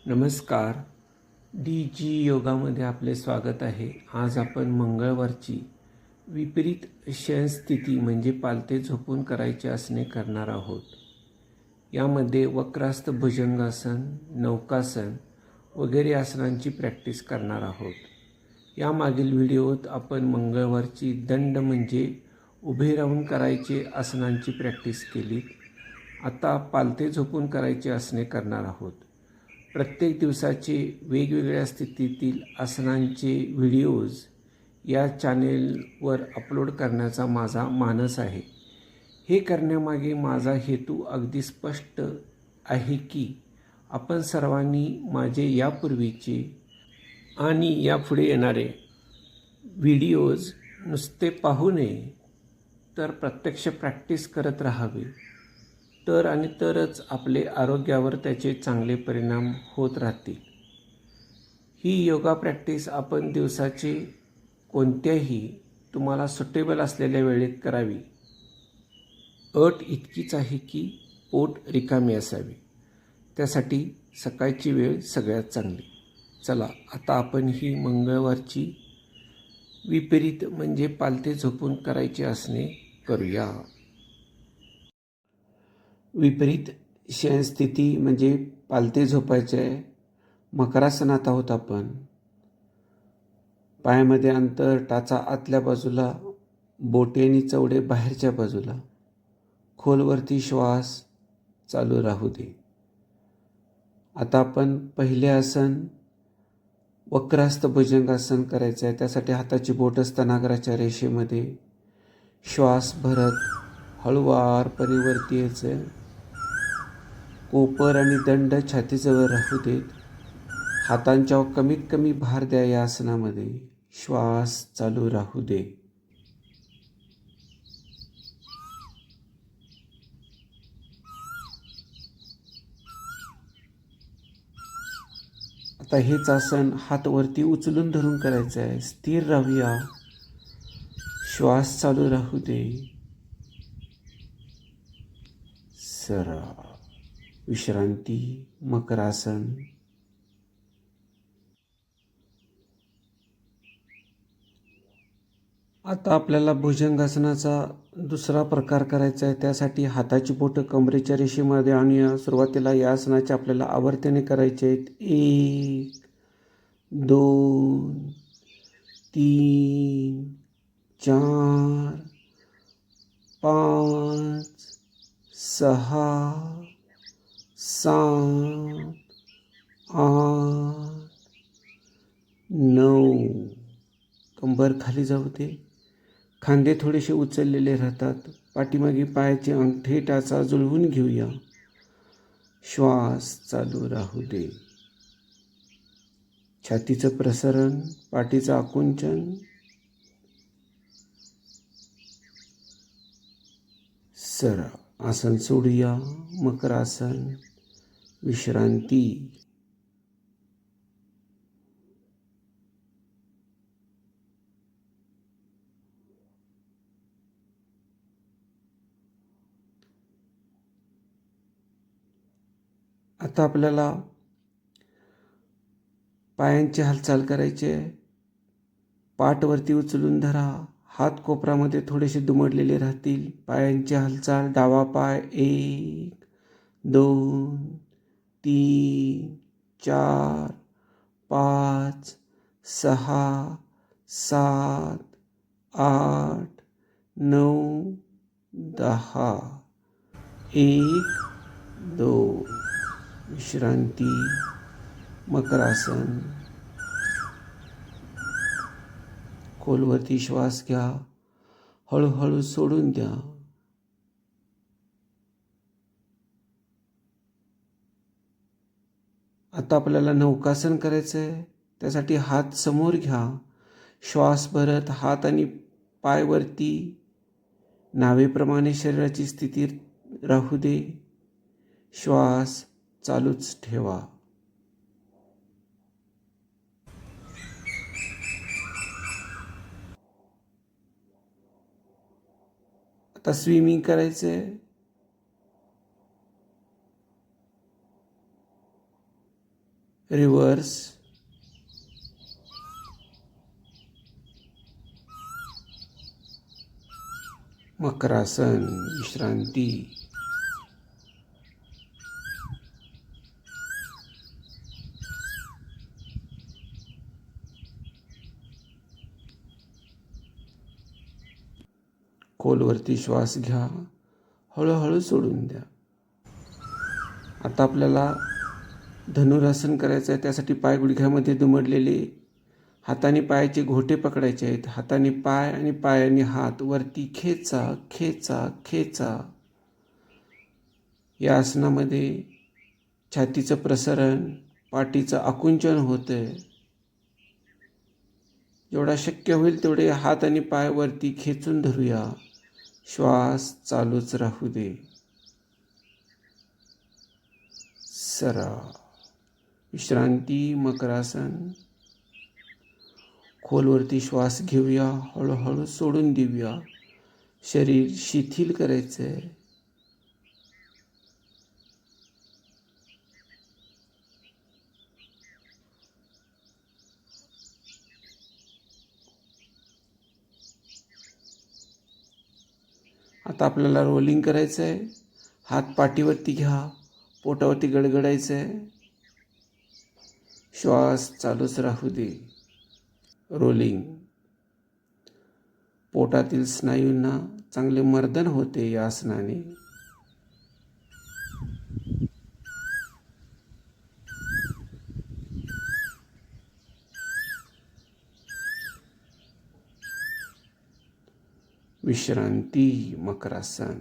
नमस्कार. D G योगामध्ये आपले स्वागत आहे. आज आपण मंगळवारची विपरीत शयनस्थिती म्हणजे पालथे झोपून करायचे आसने करणार आहोत. यामध्ये वक्रास्त भुजंगासन, नौकासन वगैरे आसनांची प्रॅक्टिस करणार आहोत. यामागील व्हिडिओत आपण मंगळवारची दंड म्हणजे उभे राहून करायचे आसनांची प्रॅक्टिस केली. आता पालथे झोपून करायचे आसने करणार आहोत. प्रत्येक दिवसाचे वेगवेगळ्या स्थितीतील आसनांचे व्हिडिओज या चॅनेलवर अपलोड करण्याचा माझा मानस आहे. हे करण्यामागे माझा हेतू अगदी स्पष्ट आहे की आपण सर्वांनी माझे यापूर्वीचे आणि यापुढे येणारे व्हिडिओज नुसते पाहू नये तर प्रत्यक्ष प्रॅक्टिस करत राहावे. तरच आपले आरोग्यावर त्याचे चांगले परिणाम होत राहतील. ही योगा प्रॅक्टिस आपण दिवसाचे कोणत्याही तुम्हाला सुटेबल असलेल्या वेळेत करावी. अट इतकीच आहे की पोट रिकामी असावे. त्यासाठी सकाळची वेळ सगळ्यात चांगली. चला आता आपण ही मंगळवारची विपरीत म्हणजे पालथे झोपून करायची आसने करूया. विपरीत शयनस्थिती म्हणजे पालथे झोपायचे आहे. मकरासनात आहोत आपण. पायामध्ये अंतर, टाचा आतल्या बाजूला, बोटे आणि चवडे बाहेरच्या बाजूला. खोलवरती श्वास चालू राहू दे. आता आपण पहिले आसन वक्रास्त भुजंगासन करायचं आहे. त्यासाठी हाताची बोटं स्तनाग्राच्या रेषेमध्ये श्वास भरत हळूवारपणे वरती यायचं. कोपर आणि दंड छातीजवळ राहू देत. हातांच्यावर कमीत कमी भार द्या. या आसनामध्ये श्वास चालू राहू दे. आता हेच आसन हात वरती उचलून धरून करायचं आहे. स्थिर राहूया. श्वास चालू राहू दे. सरळ विश्रांती. मकरासन. आता आपल्याला भुजंगासनाचा दुसरा प्रकार करायचा आहे. त्यासाठी हाताची बोटं कमरेच्या रेषेमध्ये आणूया. सुरुवातीला या आसनाचे आपल्याला आवर्तने करायचे आहेत. 1 2 3 4 5 6 7 8 9. कंबर खाली जाऊ दे. खांदे थोडेसे उचललेले राहतात. पाठीमागे पायाचे अंगठे टाचा जुळवून घेऊया. श्वास चालू राहू दे. छातीचं प्रसरण, पाठीचं आकुंचन. सरळ आसन सोडूया. मकरासन. विश्रांती. आता आपल्याला पायांची हालचाल करायची आहे. पाठ वरती उचलून धरा. हात कोपरामध्ये थोडेसे दुमडलेले राहतील. पायांची हालचाल. डावा पाय 1 2 3 4 5 6 7 8 9 10. 1 2. विश्रांती. मकरासन. खोलवरती श्वास घ्या. हळूहळू सोडून द्या. आता आपल्याला नौकासन करायचं आहे. त्यासाठी हात समोर घ्या. श्वास भरत हात आणि पाय वरती नावेप्रमाणे शरीराची स्थिती राहू दे. श्वास चालूच ठेवा. आता स्विमिंग करायचं आहे. रिव्हर्स, मकरासन विश्रांती, खोलवरती श्वास घ्या, हळूहळू सोडून द्या. आता आपल्याला धनुरासन करायचं आहे. त्यासाठी पाय गुडघ्यामध्ये दुमडलेले, हाताने पायाचे घोटे पकडायचे आहेत. हाताने पाय आणि पायाने हात वरती खेचा खेचा खेचा. या आसनामध्ये छातीचं प्रसरण, पाठीचं आकुंचन होतंय. जेवढा शक्य होईल तेवढे हात आणि पाय वरती खेचून धरूया. श्वास चालूच राहू दे. सरळ विश्रांती, मकरासन. खोलवरती श्वास घेऊया, हळूहळू सोडून देऊया. शरीर शिथिल करायचंय. आता आपल्याला रोलिंग करायचं आहे. हात पाठीवरती घ्या, पोटावरती गडगडायचं आहे. श्वास चालूच राहू दे. रोलिंग. पोटातील स्नायूंना चांगले मर्दन होते या आसनाने. विश्रांती, मकरासन.